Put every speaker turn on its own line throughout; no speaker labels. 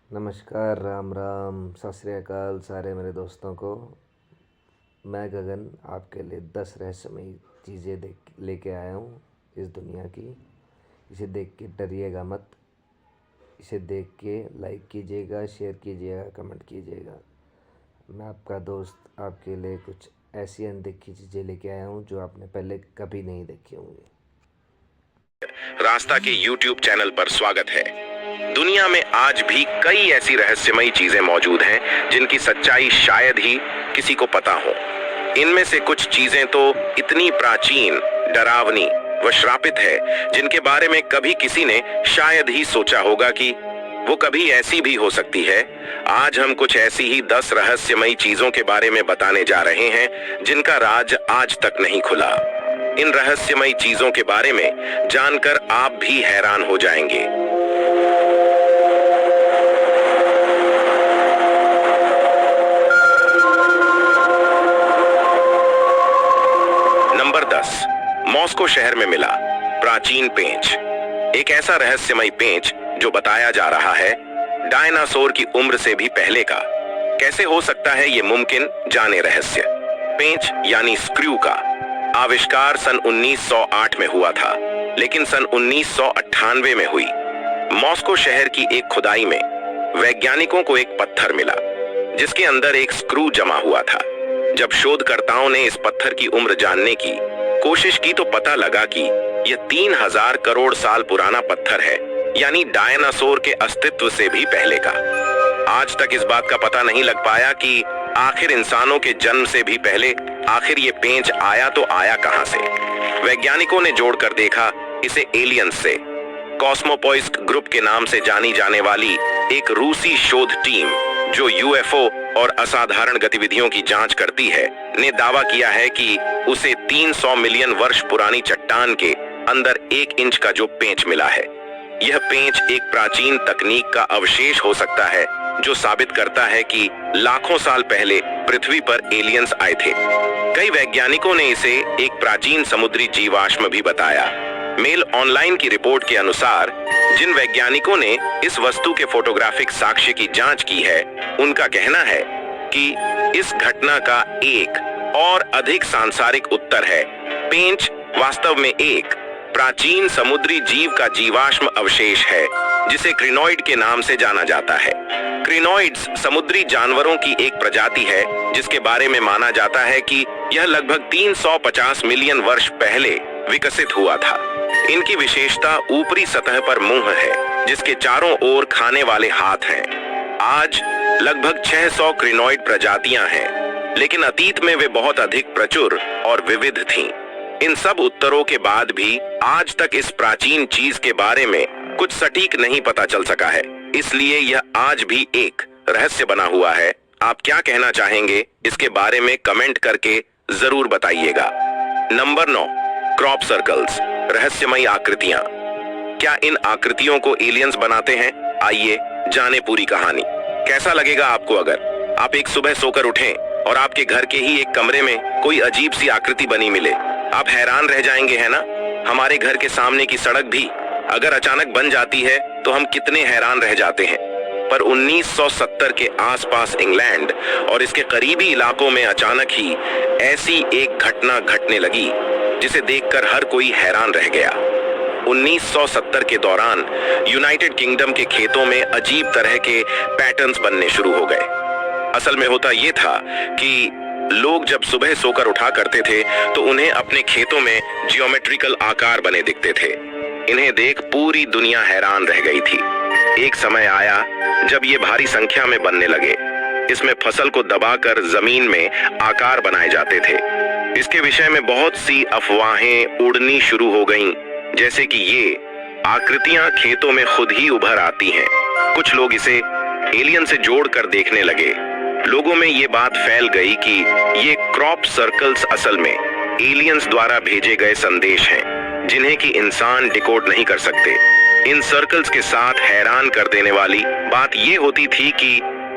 नमस्कार, राम राम, सत श्री अकाल सारे मेरे दोस्तों को। मैं गगन आपके लिए 10 रहस्यमयी चीज़ें देख लेके आया हूँ इस दुनिया की। इसे देख के डरिएगा मत। इसे देख के लाइक कीजिएगा, शेयर कीजिएगा, कमेंट कीजिएगा। मैं आपका दोस्त आपके लिए कुछ ऐसी अनदेखी चीज़ें लेके आया हूँ जो आपने पहले कभी नहीं देखी होंगी।
रास्ता के YouTube चैनल पर स्वागत है। दुनिया में आज भी कई ऐसी रहस्यमयी चीजें मौजूद हैं जिनकी सच्चाई शायद ही किसी को पता हो। इनमें से कुछ चीजें तो इतनी प्राचीन, डरावनी व श्रापित है जिनके बारे में कभी किसी ने शायद ही सोचा होगा कि वो कभी ऐसी भी हो सकती है। आज हम कुछ ऐसी ही 10 रहस्यमयी चीजों के बारे में बताने जा रहे हैं जिनका राज आज तक नहीं खुला। इन रहस्यमयी चीजों के बारे में जानकर आप भी हैरान हो जाएंगे। नंबर 10, मॉस्को शहर में मिला प्राचीन पेंच। एक ऐसा रहस्यमयी पेंच जो बताया जा रहा है डायनासोर की उम्र से भी पहले का। कैसे हो सकता है ये मुमकिन, जाने रहस्य। पेंच यानी स्क्रू का आविष्कार सन 1908 में हुआ था, लेकिन सन 1998 में हुई। मॉस्को शहर की एक खुदाई में वैज्ञानिकों को एक पत्थर मिला जिसके अंदर एक स्क्रू जमा हुआ था। जब शोधकर्ताओं ने इस पत्थर की उम्र जानने की कोशिश की तो पता लगा कि यह 3000 करोड़ साल पुराना पत्थर है, यानी डायनासोर के अस्तित्व से भी पहले का। आज तक इस बात का पता नहीं लग पाया कि आखिर इंसानों के जन्म से भी पहले आखिर ये पेंच आया तो आया कहां से। वैज्ञानिकों ने जोड़कर देखा इसे एलियंस से। कॉस्मोपॉइस्ट ग्रुप के नाम से जानी जाने वाली एक रूसी शोध टीम जो यूएफओ और असाधारण गतिविधियों की जांच करती है ने दावा किया है कि उसे 300 मिलियन वर्ष पुरानी चट्टान के अंदर 1 इंच का जो पेंच मिला है, यह पेंच एक प्राचीन तकनीक का अवशेष हो सकता है जो साबित करता है कि लाखों साल पहले पृथ्वी पर एलियंस आए थे। कई वैज्ञानिकों ने इसे एक प्राचीन समुद्री जीवाश्म भी बताया। मेल ऑनलाइन की रिपोर्ट के अनुसार जिन वैज्ञानिकों ने इस वस्तु के फोटोग्राफिक साक्ष्य की जांच की है, उनका कहना है कि इस घटना का एक और अधिक सांसारिक उत्तर है। पेंच वास्तव में एक प्राचीन समुद्री जीव का जीवाश्म अवशेष है जिसे क्रिनॉइड के नाम से जाना जाता है। क्रिनॉइड्स समुद्री जानवरों की एक प्रजाति है जिसके बारे में माना जाता है कि यह लगभग 350 मिलियन वर्ष पहले विकसित हुआ था। इनकी विशेषता ऊपरी सतह पर मुंह है जिसके चारों ओर खाने वाले हाथ हैं। आज लगभग 600 क्रिनॉइड प्रजातियां हैं, लेकिन अतीत में वे बहुत अधिक प्रचुर और विविध थीं। इन सब उत्तरों के बाद भी आज तक इस प्राचीन चीज के बारे में कुछ सटीक नहीं पता चल सका है, इसलिए यह आज भी एक रहस्य बना हुआ है। आप क्या कहना चाहेंगे इसके बारे में कमेंट करके जरूर बताइएगा। नंबर 9, क्रॉप सर्कल्स, रहस्यमयी आकृतियां। क्या इन आकृतियों को एलियंस बनाते हैं? आइए जाने पूरी कहानी। कैसा लगेगा आपको अगर आप एक सुबह सोकर उठें और आपके घर के ही एक कमरे में कोई अजीब सी आकृति बनी मिले? आप हैरान रह जाएंगे, है ना? हमारे घर के सामने की सड़क भी अगर अचानक बन जाती है तो हम कितने हैरान रह जाते हैं। पर 1970 के आसपास इंग्लैंड और इसके करीबी इलाकों में अचानक ही ऐसी एक घटना घटने लगी जिसे देखकर हर कोई हैरान रह गया। 1970 के दौरान यूनाइटेड किंगडम के खेतों में अजीब तरह के पैटर्न्स बनने शुरू हो गए। असल में होता यह था कि लोग जब सुबह सोकर उठा करते थे तो उन्हें अपने खेतों में जियोमेट्रिकल आकार बने दिखते थे। इन्हें देख पूरी दुनिया हैरान रह गई थी। एक समय आया जब ये भारी संख्या में बनने लगे। इसमें फसल को दबाकर जमीन में आकार बनाए जाते थे। इसके विषय में बहुत सी अफवाहें उड़नी शुरू हो गईं, जैसे कि ये आकृतियां खेतों में खुद ही उभर आती हैं। कुछ लोग इसे एलियन से जोड़कर देखने लगे। लोगों में ये बात फैल गई कि ये क्रॉप सर्कल्स असल में एलियंस द्वारा भेजे गए संदेश हैं जिन्हें कि इंसान डिकोड नहीं कर सकते। इन सर्कल्स के साथ हैरान कर देने वाली बात ये होती थी कि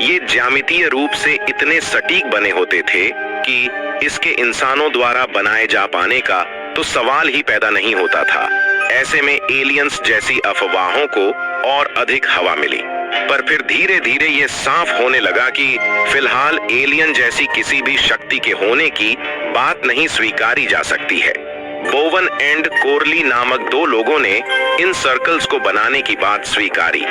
ये ज्यामितीय रूप से इतने सटीक बने होते थे कि इसके इंसानों द्वारा बनाए जा पाने का तो सवाल ही पैदा नहीं होता था। ऐसे में एलियंस जैसी अफवाहों को और अधिक हवा मिली। पर फिर धीरे धीरे ये साफ होने लगा कि फिलहाल एलियन जैसी किसी भी शक्ति के होने की बात नहीं स्वीकारी जा सकती है। बोवन एंड कोरली नामक दो लोगों ने इन सर्कल्स को बनाने की बात स्वीकारी।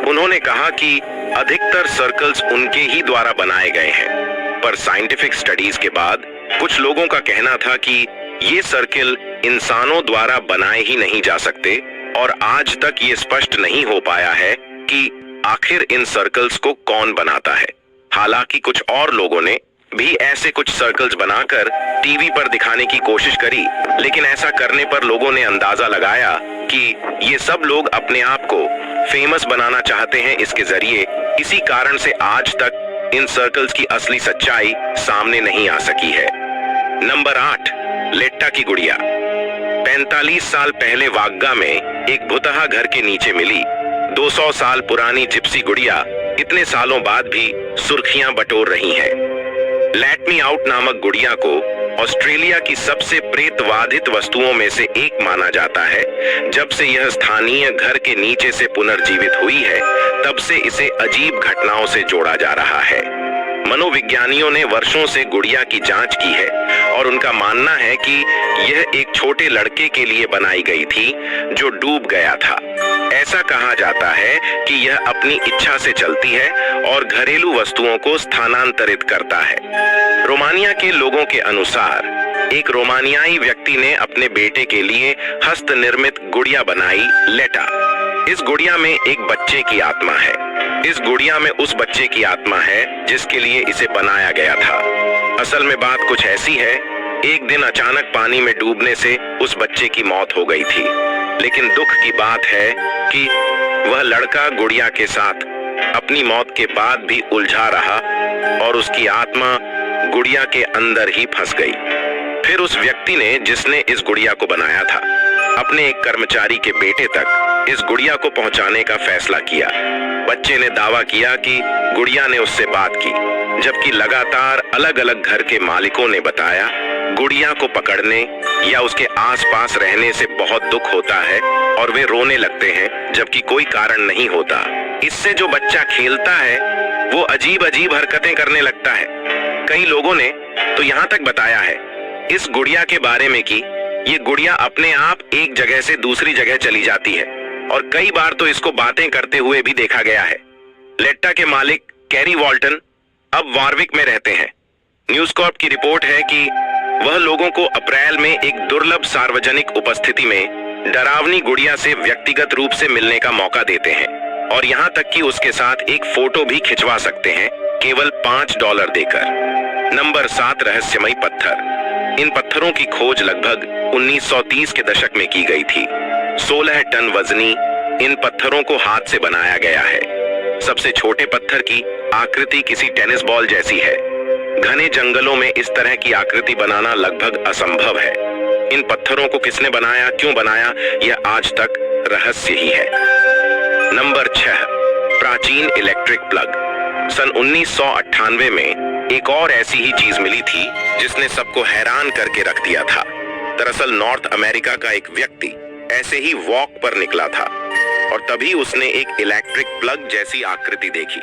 उन्होंने कहा कि अधिकतर सर्कल्स उनके ही द्वारा बनाए गए हैं, पर साइंटिफिक स्टडीज के बाद कुछ लोगों का कहना था कि ये सर्कल इंसानों द्वारा बनाए ही नहीं जा सकते और आज तक ये स्पष्ट नहीं हो पाया है कि आखिर इन सर्कल्स को कौन बनाता है। हालांकि कुछ और लोगों ने भी ऐसे कुछ सर्कल्स बनाकर टीवी पर दिखाने की कोशिश करी, लेकिन ऐसा करने पर लोगों ने अंदाजा लगाया कि ये सब लोग अपने आप को फेमस बनाना चाहते हैं इसके जरिए। इसी कारण से आज तक इन सर्कल्स की असली सच्चाई सामने नहीं आ सकी है। नंबर 8, लेट्टा की गुड़िया। 45 साल पहले वाग्गा में एक भुतहा घर के नीचे मिली 200 साल पुरानी जिप्सी गुड़िया इतने सालों बाद भी सुर्खियां बटोर रही है। लेट मी आउट नामक गुड़िया को ऑस्ट्रेलिया की सबसे प्रेतवाधित वस्तुओं में से एक माना जाता है। जब से यह स्थानीय घर के नीचे से पुनर्जीवित हुई है, तब से इसे अजीब घटनाओं से जोड़ा जा रहा है। मनोविज्ञानियों ने वर्षों से गुड़िया की जांच की है और उनका मानना है कि यह एक छोटे लड़के के लिए बनाई गई थी जो डूब गया था। ऐसा कहा जाता है कि यह अपनी इच्छा से चलती है और घरेलू वस्तुओं को स्थानांतरित करता है। रोमानिया के लोगों के अनुसार एक रोमानियाई व्यक्ति ने अपने बेटे के लिए हस्त निर्मित गुड़िया बनाई, लेटा। इस गुड़िया में एक बच्चे की आत्मा है। इस गुड़िया में उस बच्चे की आत्मा है जिसके लिए इसे बनाया गया था। असल में बात कुछ ऐसी है, एक दिन अचानक पानी में डूबने से उस बच्चे की मौत हो गई थी, लेकिन दुख की बात है कि वह लड़का गुड़िया के साथ अपनी मौत के बाद भी उलझा रहा और उसकी आत्मा गुड़िया के अंदर ही फंस गई। फिर उस व्यक्ति ने, जिसने इस गुड़िया को बनाया था, अपने एक कर्मचारी के बेटे तक इस गुड़िया को पहुंचाने का फैसला किया। बच्चे ने दावा किया कि गुड़िया ने उससे बात की, जबकि लगातार अलग अलग घर के मालिकों ने बताया गुड़िया को पकड़ने या उसके आसपास रहने से बहुत दुख होता है और वे रोने लगते हैं जबकि कोई कारण नहीं होता। इससे जो बच्चा खेलता है वो अजीब अजीब हरकतें करने लगता है। कई लोगों ने तो यहाँ तक बताया है इस गुड़िया के बारे में कि ये गुड़िया अपने आप एक जगह से दूसरी जगह चली जाती है और कई बार तो इसको बातें करते हुए भी देखा गया है। लेट्टा के मालिक कैरी वॉल्टन अब वारविक में रहते हैं। न्यूज कॉर्प की रिपोर्ट है कि वह लोगों को अप्रैल में एक दुर्लभ सार्वजनिक उपस्थिति में डरावनी गुड़िया से व्यक्तिगत रूप से मिलने का मौका देते हैं और यहाँ तक कि उसके साथ एक फोटो भी खिंचवा सकते हैं केवल $5 देकर। नंबर 7, रहस्यमयी पत्थर। इन पत्थरों की खोज लगभग 1930 के दशक में की गई थी। 16 टन वजनी इन पत्थरों को हाथ से बनाया गया है। सबसे छोटे पत्थर की आकृति किसी टेनिस बॉल जैसी है। घने जंगलों में इस तरह की आकृति बनाना लगभग असंभव है। इन पत्थरों को किसने बनाया, क्यों बनाया, यह आज तक रहस्य ही है। नंबर 6, प्राचीन इलेक्ट्रिक प्लग। सन 1998 में एक और ऐसी ही चीज मिली थी जिसने सबको हैरान करके रख दिया था। दरअसल नॉर्थ अमेरिका का एक व्यक्ति ऐसे ही वॉक पर निकला था और तभी उसने एक इलेक्ट्रिक प्लग जैसी आकृति देखी।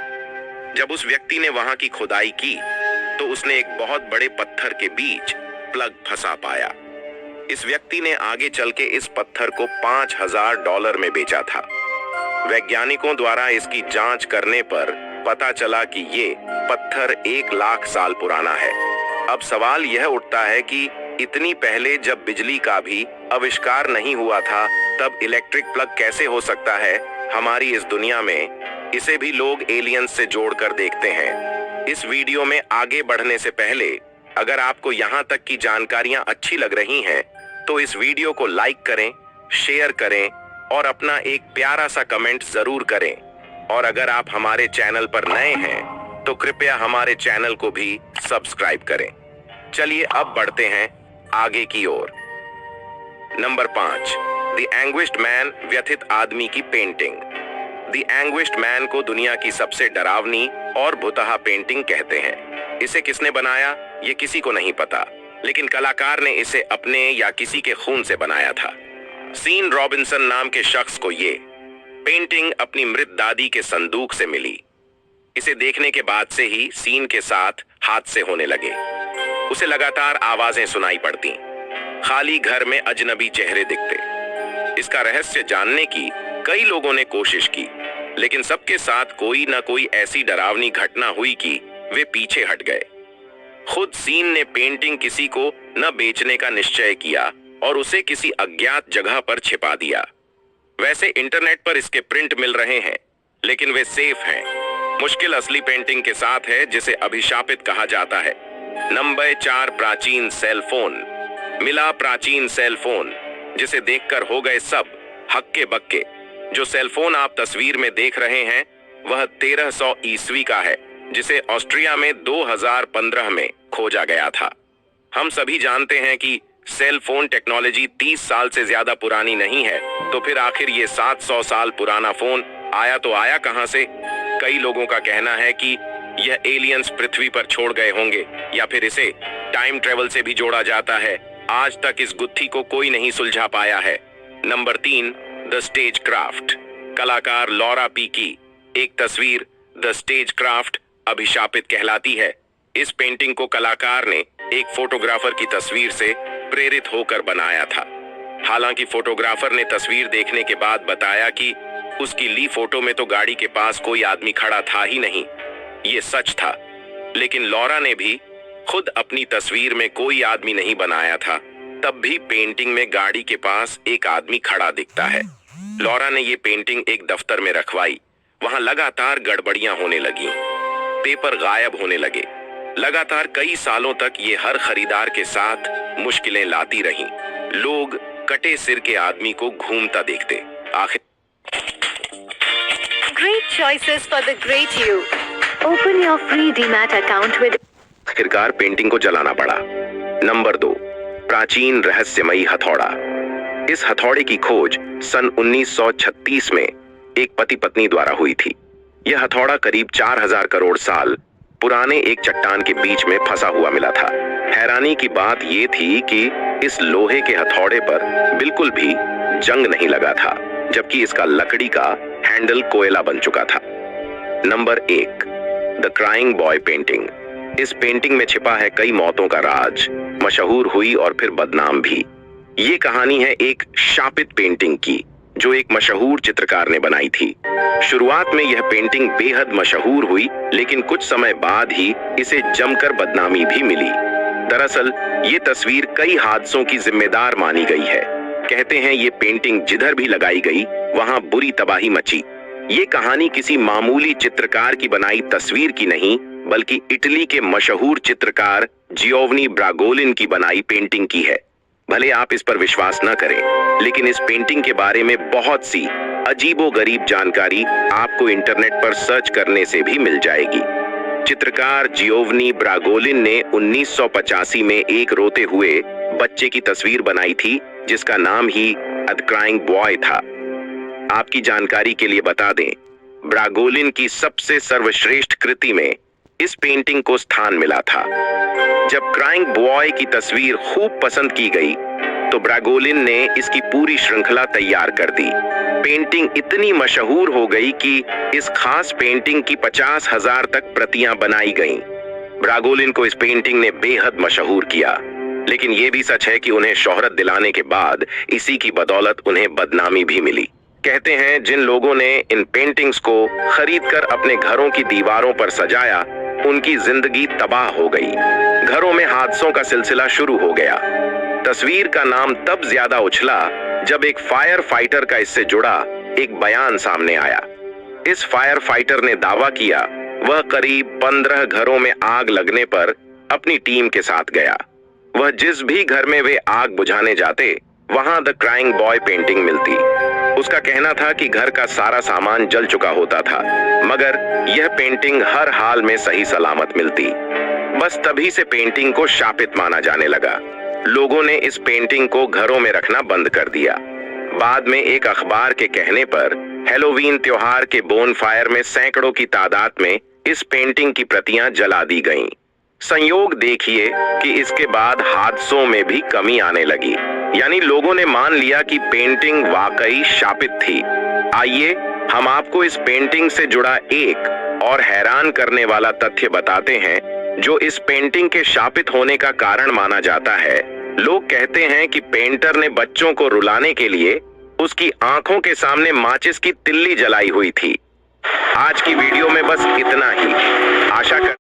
जब उस व्यक्ति ने वहां की खुदाई की तो उसने एक बहुत बड़े पत्थर के बीच प्लग फंसा पाया। इस व्यक्ति ने आगे चल के इस पत्थर को $5000 में बेचा था। वैज्ञानिकों द्वारा इसकी जांच करने पर पता चला कि ये पत्थर 1 लाख साल पुराना है। अब सवाल यह उठता है कि इतनी पहले जब बिजली का भी आविष्कार नहीं हुआ था तब इलेक्ट्रिक प्लग कैसे हो सकता है हमारी इस दुनिया में। इसे भी लोग एलियंस से जोड़कर देखते हैं। इस वीडियो में आगे बढ़ने से पहले अगर आपको यहाँ तक की जानकारियां अच्छी लग रही हैं तो इस वीडियो को लाइक करें, शेयर करें और अपना एक प्यारा सा कमेंट जरूर करें। और अगर आप हमारे चैनल पर नए हैं तो कृपया हमारे चैनल को भी सब्सक्राइब करें। चलिए अब बढ़ते हैं आगे की ओर। नंबर 5, द एंग्विश्ड मैन, व्यथित आदमी की पेंटिंग। द एंग्विश्ड मैन को दुनिया की सबसे डरावनी और भुतहा पेंटिंग कहते हैं। इसे किसने बनाया ये किसी को नहीं पता, लेकिन कलाकार ने इसे अपने या किसी के खून से बनाया था। सीन रॉबिन्सन नाम के शख्स को ये पेंटिंग अपनी मृत दादी के संदूक से मिली। इसे देखने के बाद से ही सीन के साथ हादसे होने लगे। उसे लगातार आवाजें सुनाई पड़ती, खाली घर में अजनबी चेहरे दिखते। इसका रहस्य जानने की कई लोगों ने कोशिश की, लेकिन सबके साथ कोई ना कोई ऐसी डरावनी घटना हुई कि वे पीछे हट गए। खुद सीन ने पेंटिंग किसी को न बेचने का निश्चय किया और उसे किसी अज्ञात जगह पर छिपा दिया। वैसे इंटरनेट पर इसके प्रिंट मिल रहे हैं, लेकिन वे सेफ हैं। मुश्किल असली पेंटिंग के साथ है, जिसे अभिशापित कहा जाता है। नंबर 4, प्राचीन सेल फोन। मिला प्राचीन सेल फोन, जिसे देखकर हो गए सब हक्के बक्के। जो सेल फोन आप तस्वीर में देख रहे हैं वह 1300 ईस्वी का है, जिसे ऑस्ट्रिया में 2015 में खोजा गया था। हम सभी जानते हैं कि सेल फोन टेक्नोलॉजी 30 साल से ज्यादा पुरानी नहीं है, तो फिर आखिर ये 700 साल पुराना फोन आया तो आया कहां से? कई लोगों का कहना है कि यह एलियंस पृथ्वी पर छोड़ गए होंगे, या फिर इसे टाइम ट्रेवल से भी जोड़ा जाता है। आज तक इस गुत्थी को कोई नहीं सुलझा पाया है। Number 3, the stage craft. कलाकार लॉरा पी की एक तस्वीर द स्टेज क्राफ्ट अभिशापित कहलाती है। इस पेंटिंग को कलाकार ने एक फोटोग्राफर की तस्वीर से प्रेरित होकर बनाया था। हालांकि फोटोग्राफर ने तस्वीर देखने के बाद बताया कि उसकी ली फोटो में तो गाड़ी के पास कोई आदमी खड़ा था ही नहीं। ये सच था, लेकिन लॉरा ने भी खुद अपनी तस्वीर में कोई आदमी नहीं बनाया था, तब भी पेंटिंग में गाड़ी के पास एक आदमी खड़ा दिखता है। लॉरा ने ये पेंटिंग एक दफ्तर में रखवाई। वहां लगातार गड़बड़ियां होने लगी, पेपर गायब होने लगे। लगातार कई सालों तक ये हर खरीदार के साथ मुश्किलें लाती रहीं। लोग कटे सिर के आदमी को घूमता देखते।
Great choices for the great you. Open your free DMAT account with.
आखिरकार पेंटिंग को जलाना पड़ा। नंबर 2, प्राचीन रहस्यमयी हथौड़ा। इस हथौड़े की खोज सन 1936 में एक पति पत्नी द्वारा हुई थी। यह हथौड़ा करीब 4000 करोड़ साल पुराने एक चट्टान के बीच में फंसा हुआ मिला था। हैरानी की बात यह थी कि इस लोहे के हथौड़े पर बिल्कुल भी जंग नहीं लगा था, जबकि इसका लकड़ी का हैंडल कोयला बन चुका था। Number 1, the crying boy painting. इस पेंटिंग में छिपा है कई मौतों का राज, मशहूर हुई और फिर बदनाम भी। ये कहानी है एक शापित पेंटिंग की, जो एक मशहूर चित्रकार ने बनाई थी। शुरुआत में यह पेंटिंग बेहद मशहूर हुई, लेकिन कुछ समय बाद ही इसे जमकर बदनामी भी मिली। दरअसल ये तस्वीर कई हादसों की जिम्मेदार मानी गई है। कहते हैं ये पेंटिंग जिधर भी लगाई गई वहां बुरी तबाही मची। ये कहानी किसी मामूली चित्रकार की बनाई तस्वीर की नहीं, बल्कि इटली के मशहूर चित्रकार जियोवनी ब्रागोलिन की बनाई पेंटिंग की है। भले आप इस पर विश्वास न करें, लेकिन इस पेंटिंग के बारे में बहुत सी अजीबोगरीब जानकारी आपको इंटरनेट पर सर्च करने से भी मिल जाएगी। चित्रकार जियोवनी ब्रागोलिन ने 1985 में एक रोते हुए बच्चे की तस्वीर बनाई थी, जिसका नाम ही द क्राइंग बॉय था। आपकी जानकारी के लिए बता दें, ब्रागोलिन की सबसे सर्वश्रेष्ठ कृति में इस पेंटिंग को स्थान मिला था। जब क्राइंग बॉय की तस्वीर खूब पसंद की गई, तो ब्रागोलिन ने इसकी पूरी श्रृंखला तैयार कर दी। पेंटिंग इतनी मशहूर हो गई कि इस खास पेंटिंग की 50,000 तक प्रतियां बनाई गईं। ब्रागोलिन को इस पेंटिंग ने बेहद मशहूर किया, लेकिन यह भी सच है कि उन्हें शोहरत दिलाने के बाद इसी की बदौलत उन्हें बदनामी भी मिली। कहते हैं जिन लोगों ने इन पेंटिंग्स को खरीदकर अपने घरों की दीवारों पर सजाया, उनकी जिंदगी तबाह हो गई। घरों में हादसों का सिलसिला शुरू हो गया। तस्वीर का नाम तब ज्यादा उछला जब एक फायर फाइटर का इससे जुड़ा एक बयान सामने आया। इस फायर फाइटर ने दावा किया वह करीब 15 घरों में आग लगने पर अपनी टीम के साथ गया। वह जिस भी घर में वे आग बुझाने जाते, वहां द क्राइंग बॉय पेंटिंग मिलती। उसका कहना था कि घर का सारा सामान जल चुका होता था, मगर यह पेंटिंग हर हाल में सही सलामत मिलती। बस तभी से पेंटिंग को शापित माना जाने लगा। लोगों ने इस पेंटिंग को घरों में रखना बंद कर दिया। बाद में एक अखबार के कहने पर हैलोवीन त्योहार के बोनफायर में सैकड़ों की तादाद में इस पेंटिंग की प्रतियां जला दी गईं। संयोग देखिए कि इसके बाद हादसों में भी कमी आने लगी, यानी लोगों ने मान लिया कि पेंटिंग वाकई शापित थी। आइए हम आपको इस पेंटिंग से जुड़ा एक और हैरान करने वाला तथ्य बताते हैं, जो इस पेंटिंग के शापित होने का कारण माना जाता है। लोग कहते हैं कि पेंटर ने बच्चों को रुलाने के लिए उसकी आंखों के सामने माचिस की तिल्ली जलाई हुई थी। आज की वीडियो में बस इतना ही। आशा कर